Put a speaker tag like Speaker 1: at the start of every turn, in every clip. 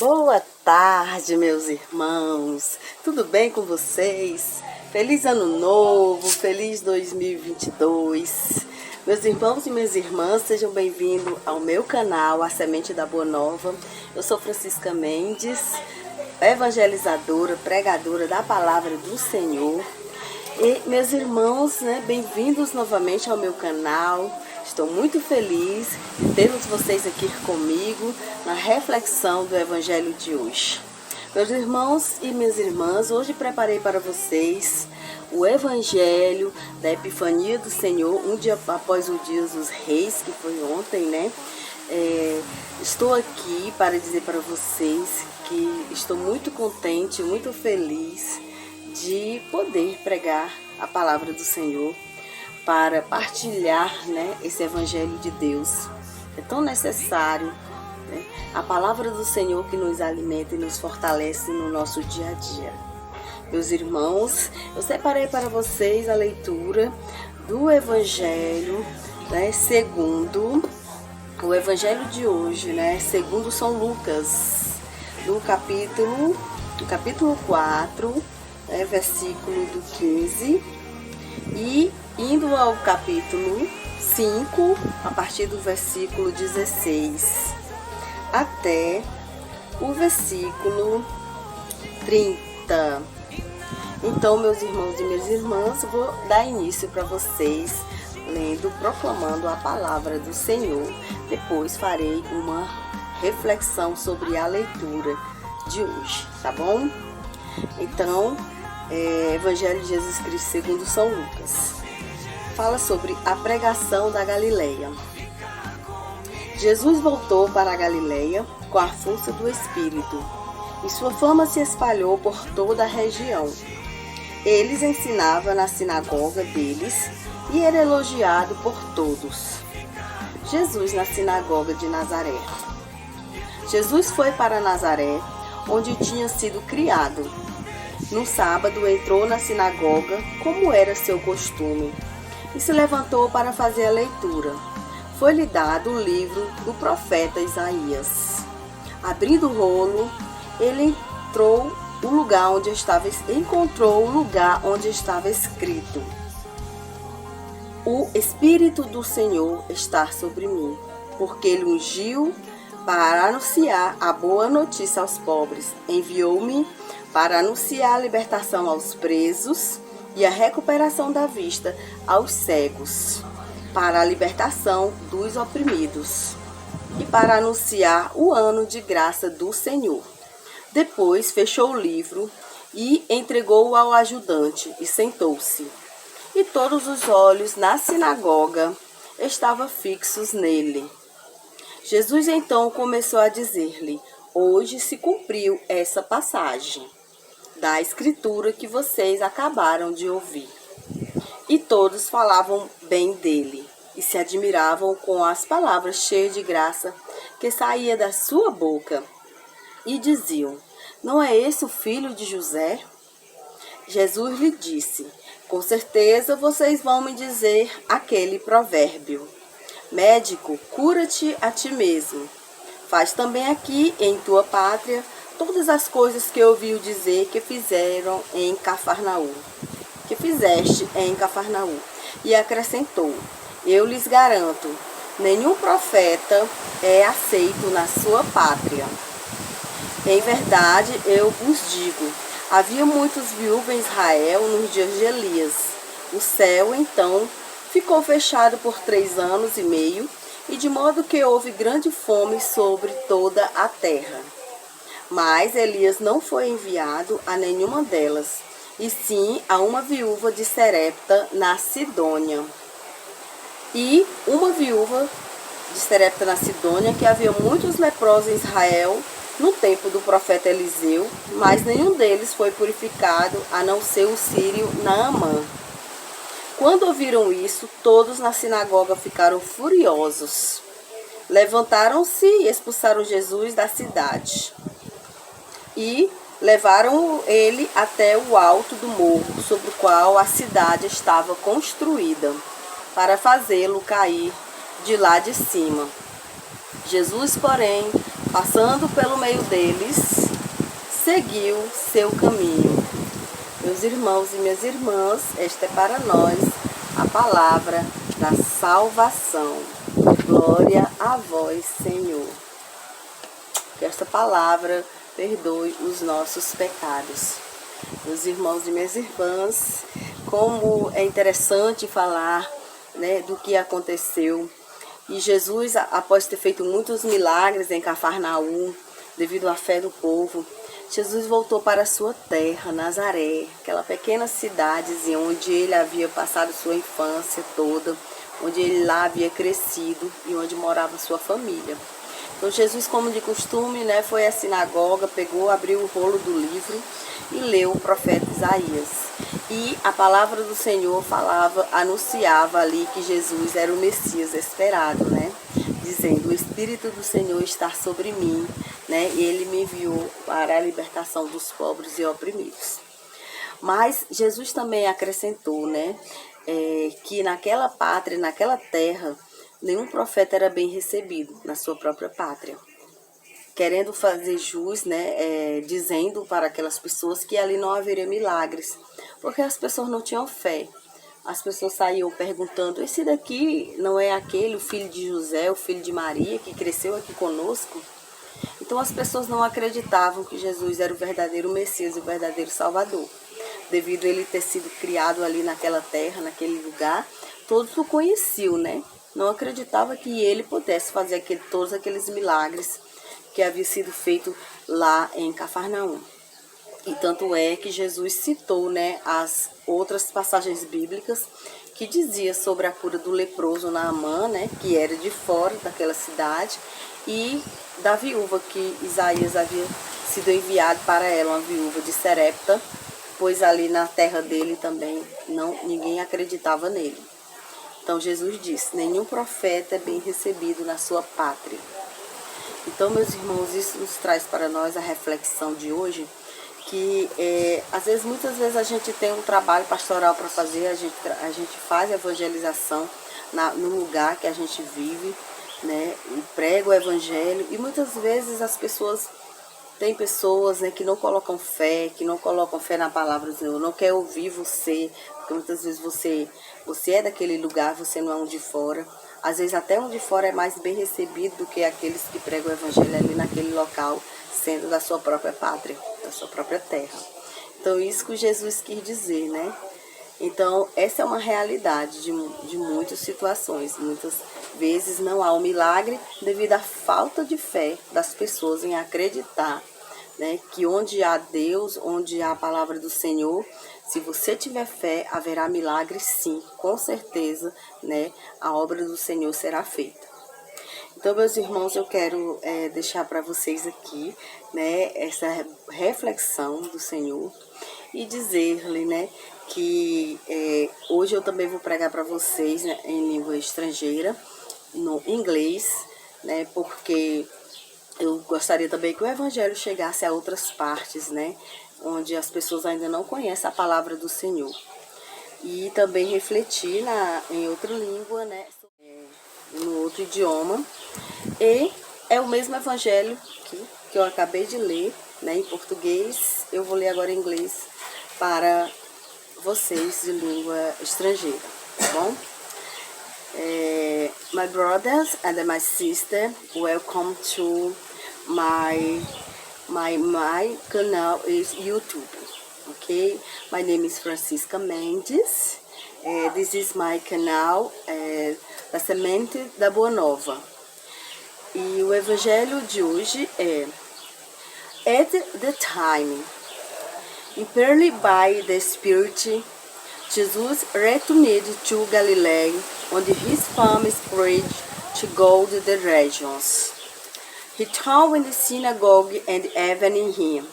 Speaker 1: Boa tarde, meus irmãos. Tudo bem com vocês? Feliz Ano Novo, feliz 2022. Meus irmãos e minhas irmãs, sejam bem-vindos ao meu canal, A Semente da Boa Nova. Eu sou Francisca Mendes, evangelizadora, pregadora da Palavra do Senhor. E, meus irmãos, bem-vindos novamente ao meu canal. Estou muito feliz de termos vocês aqui comigo na reflexão do Evangelho de hoje. Meus irmãos e minhas irmãs, hoje preparei para vocês o Evangelho da Epifania do Senhor, um dia após o Dia dos Reis, que foi ontem, Estou aqui para dizer para vocês que estou muito contente, muito feliz de poder pregar a palavra do Senhor, para partilhar esse Evangelho de Deus. É tão necessário, a palavra do Senhor que nos alimenta e nos fortalece no nosso dia a dia. Meus irmãos, eu separei para vocês a leitura do Evangelho, segundo o Evangelho de hoje, segundo São Lucas, no capítulo 4, versículo do 15, e indo ao capítulo 5, a partir do versículo 16, até o versículo 30. Então, meus irmãos e minhas irmãs, vou dar início para vocês, lendo, proclamando a palavra do Senhor. Depois farei uma reflexão sobre a leitura de hoje, tá bom? Então, Evangelho de Jesus Cristo segundo São Lucas. Fala sobre a pregação da Galileia. Jesus voltou para a Galileia com a força do Espírito, e sua fama se espalhou por toda a região. Eles ensinava na sinagoga deles e era elogiado por todos. Jesus na sinagoga de Nazaré. Jesus foi para Nazaré, onde tinha sido criado. No sábado entrou na sinagoga, como era seu costume, e se levantou para fazer a leitura. Foi-lhe dado o livro do profeta Isaías. Abrindo o rolo, ele encontrou o lugar onde estava escrito: O Espírito do Senhor está sobre mim, porque ele ungiu para anunciar a boa notícia aos pobres. Enviou-me para anunciar a libertação aos presos e a recuperação da vista aos cegos, para a libertação dos oprimidos e para anunciar o ano de graça do Senhor. Depois fechou o livro e entregou-o ao ajudante e sentou-se. E todos os olhos na sinagoga estavam fixos nele. Jesus então começou a dizer-lhe: Hoje se cumpriu essa passagem da Escritura que vocês acabaram de ouvir. E todos falavam bem dele e se admiravam com as palavras cheias de graça que saía da sua boca. E diziam: Não é esse o filho de José? Jesus lhe disse: Com certeza vocês vão me dizer aquele provérbio: Médico, cura-te a ti mesmo. Faz também aqui em tua pátria todas as coisas que ouviu dizer que fizeste em Cafarnaum. E acrescentou: Eu lhes garanto, nenhum profeta é aceito na sua pátria. Em verdade, eu vos digo, havia muitos viúvos em Israel nos dias de Elias. O céu, então, ficou fechado por 3 anos e meio, e de modo que houve grande fome sobre toda a terra. Mas Elias não foi enviado a nenhuma delas, e sim a uma viúva de Serepta, na Sidônia. E uma viúva de Serepta, na Sidônia, que havia muitos leprosos em Israel no tempo do profeta Eliseu, mas nenhum deles foi purificado, a não ser o sírio Naamã. Quando ouviram isso, todos na sinagoga ficaram furiosos. Levantaram-se e expulsaram Jesus da cidade. E levaram ele até o alto do morro, sobre o qual a cidade estava construída, para fazê-lo cair de lá de cima. Jesus, porém, passando pelo meio deles, seguiu seu caminho. Meus irmãos e minhas irmãs, esta é para nós a palavra da salvação. Glória a vós, Senhor. Que esta palavra perdoe os nossos pecados. Meus irmãos e minhas irmãs, como é interessante falar, né, do que aconteceu. E Jesus, após ter feito muitos milagres em Cafarnaum, devido à fé do povo, Jesus voltou para a sua terra, Nazaré, aquela pequena cidadezinha onde ele havia passado sua infância toda, onde ele lá havia crescido e onde morava sua família. Então Jesus, como de costume, né, foi à sinagoga, pegou, abriu o rolo do livro e leu o profeta Isaías. E a palavra do Senhor anunciava ali que Jesus era o Messias esperado, né? Dizendo: o Espírito do Senhor está sobre mim, né? E ele me enviou para a libertação dos pobres e oprimidos. Mas Jesus também acrescentou, né, que naquela pátria, naquela terra, nenhum profeta era bem recebido na sua própria pátria. Querendo fazer jus, né, dizendo para aquelas pessoas que ali não haveria milagres, porque as pessoas não tinham fé. As pessoas saíam perguntando: esse daqui não é aquele, o filho de José, o filho de Maria, que cresceu aqui conosco? Então as pessoas não acreditavam que Jesus era o verdadeiro Messias, o verdadeiro Salvador. Devido a ele ter sido criado ali naquela terra, naquele lugar, todos o conheciam, né? Não acreditava que ele pudesse fazer todos aqueles milagres que havia sido feito lá em Cafarnaum. E tanto é que Jesus citou, né, as outras passagens bíblicas que dizia sobre a cura do leproso Naamã, né, que era de fora daquela cidade, e da viúva que Isaías havia sido enviado para ela, uma viúva de Serepta, pois ali na terra dele também ninguém acreditava nele. Então Jesus disse: nenhum profeta é bem recebido na sua pátria. Então, meus irmãos, isso nos traz para nós a reflexão de hoje, que muitas vezes a gente tem um trabalho pastoral para fazer, a gente faz evangelização no lugar que a gente vive, né, e prega o evangelho, e muitas vezes tem pessoas, né, que não colocam fé na palavra do Senhor, não quer ouvir você, porque muitas vezes você é daquele lugar, você não é um de fora. Às vezes até um de fora é mais bem recebido do que aqueles que pregam o evangelho ali naquele local, sendo da sua própria pátria, da sua própria terra. Então isso que Jesus quis dizer, né? Então essa é uma realidade de muitas situações. Muitas vezes não há um milagre devido à falta de fé das pessoas em acreditar, né, que onde há Deus, onde há a palavra do Senhor, se você tiver fé, haverá milagre sim, com certeza, né, a obra do Senhor será feita. Então, meus irmãos, eu quero deixar para vocês aqui, né, essa reflexão do Senhor e dizer-lhe, né, que hoje eu também vou pregar para vocês, né, em língua estrangeira, no inglês, né, porque eu gostaria também que o evangelho chegasse a outras partes, né, onde as pessoas ainda não conhecem a palavra do Senhor. E também refletir em outra língua, né, no outro idioma. E é o mesmo evangelho que eu acabei de ler, né, em português. Eu vou ler agora em inglês para vocês de língua estrangeira, tá bom? My brothers and my sister, welcome to my canal is YouTube. Okay, my name is Francisca Mendes. This is my canal, da Semente da Boa Nova. E o evangelho de hoje é: at the time, impelled by the Spirit, Jesus returned to Galilee, on his fame spread to go to the regions. He taught in the synagogue and even in him,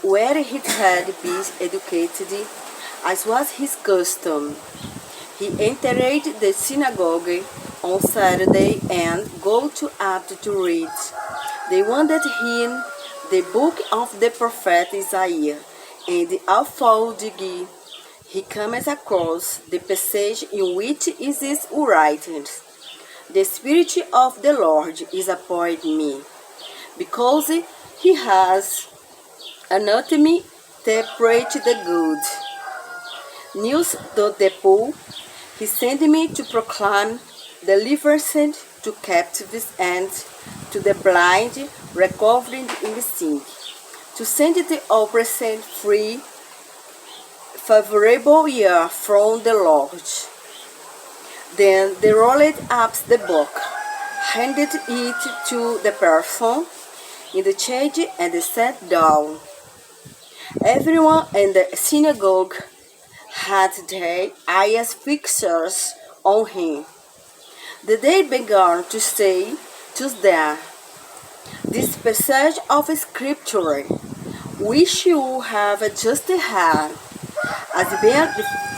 Speaker 1: where he had been educated, as was his custom. He entered the synagogue on Saturday and got up to read. They handed him the book of the prophet Isaiah, and unfolding, he comes across the passage in which it is written, "The Spirit of the Lord is upon me, because he has anatomy to preach the good news to the poor. He sent me to proclaim deliverance to captives and to the blind recovering in the sick, to send the oppressed free, favorable year from the Lord. Then they rolled up the book, handed it to the person in the church, and sat down. Everyone in the synagogue had their eyes fixed on him. Then they began to say to them, this passage of Scripture, which you have just had, has been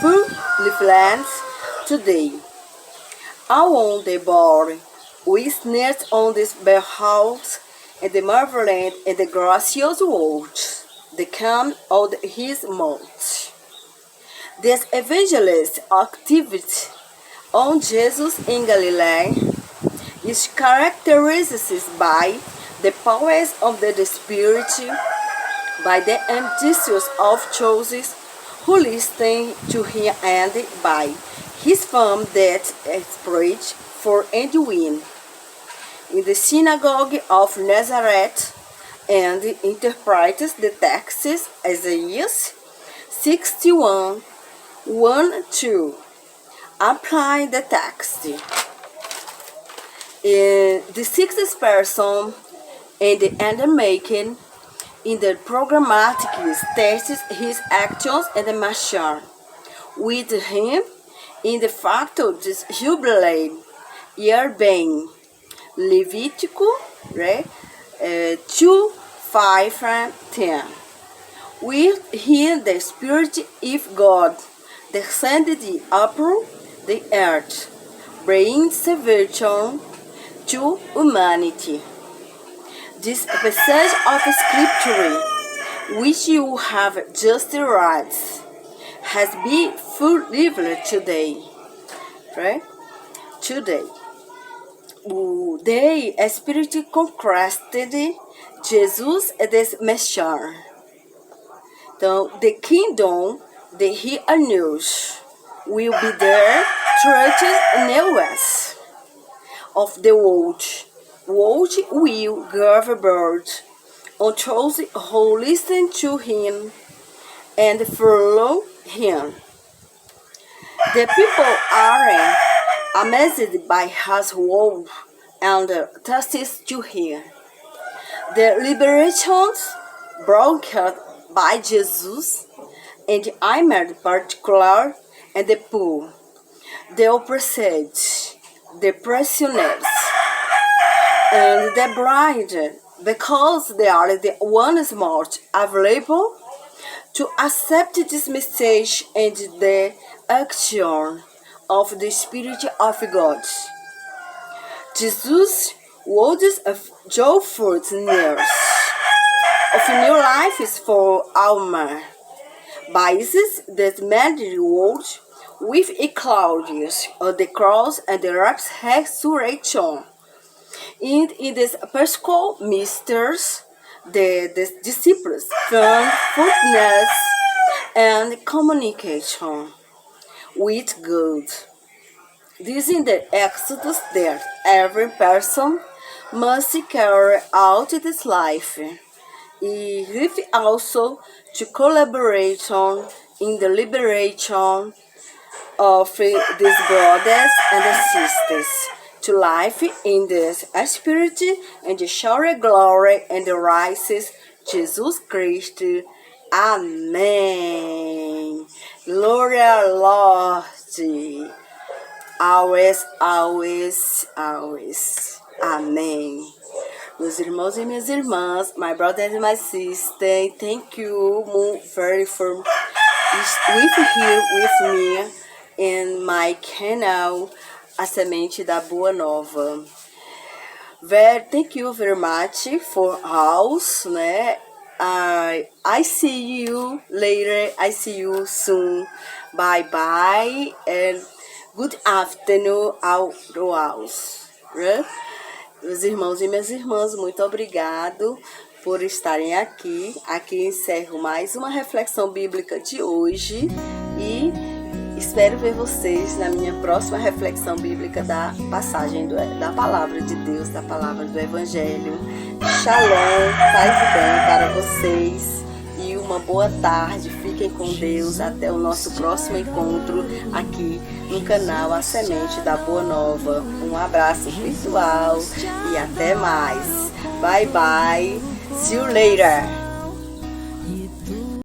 Speaker 1: fulfilled today. I want the board witness on this behalf and the marvelous and the gracious words that come out of his mouth. This evangelist activity on Jesus in Galilee is characterized by the powers of the Spirit, by the ambitious of choices who listen to him, and by his fame that spreads for and win. In the synagogue of Nazareth, and interprets the texts Isaiah 61, 1-2. Apply the text. The sixth person and the undermaking in the programmatic tests his actions and the mature. With him in the fact of this jubilee year bem Levítico 2, 5 and 10. With him the Spirit of God descended upon the earth, bringing salvation to humanity. This passage of Scripture, which you have just read, has been fulfilled today. Right? Today. The Spirit contrasted Jesus and the Messiah. Então, the kingdom that he announced will be there churches news of the world. World will give birth on those who listen to him and follow him. The people are amazed by his word and thirsty to hear. The liberations brought by Jesus, and I made particular and the poor, the oppressed, the prisoners, and the blind, because they are the ones most available to accept this message and the action of the Spirit of God. Jesus words of joyful news of new life is for Alma. Biases that made the world with a cloud of the cross and the resurrection. And in this Paschal mysteries, the disciples found fruitfulness and communication with God. This is the Exodus that every person must carry out this life. If also to collaboration in the liberation of these brothers and sisters to life in the Spirit and the shower glory and the rises Jesus Christ. Amém. Glória ao Lord. Always, always, always. Amém. Meus irmãos e minhas irmãs, my brother and my sister, thank you very for with here with me in my canal, A Semente da Boa Nova. Thank you very much for house, né? I see you later. I see you soon. Bye bye and good afternoon out the house. Right? Meus irmãos e minhas irmãs, muito obrigado por estarem aqui. Aqui encerro mais uma reflexão bíblica de hoje e espero ver vocês na minha próxima reflexão bíblica da passagem da palavra de Deus, da palavra do Evangelho. Shalom, paz e bem para vocês e uma boa tarde. Fiquem com Deus. Até o nosso próximo encontro aqui no canal A Semente da Boa Nova. Um abraço virtual e até mais. Bye bye. See you later.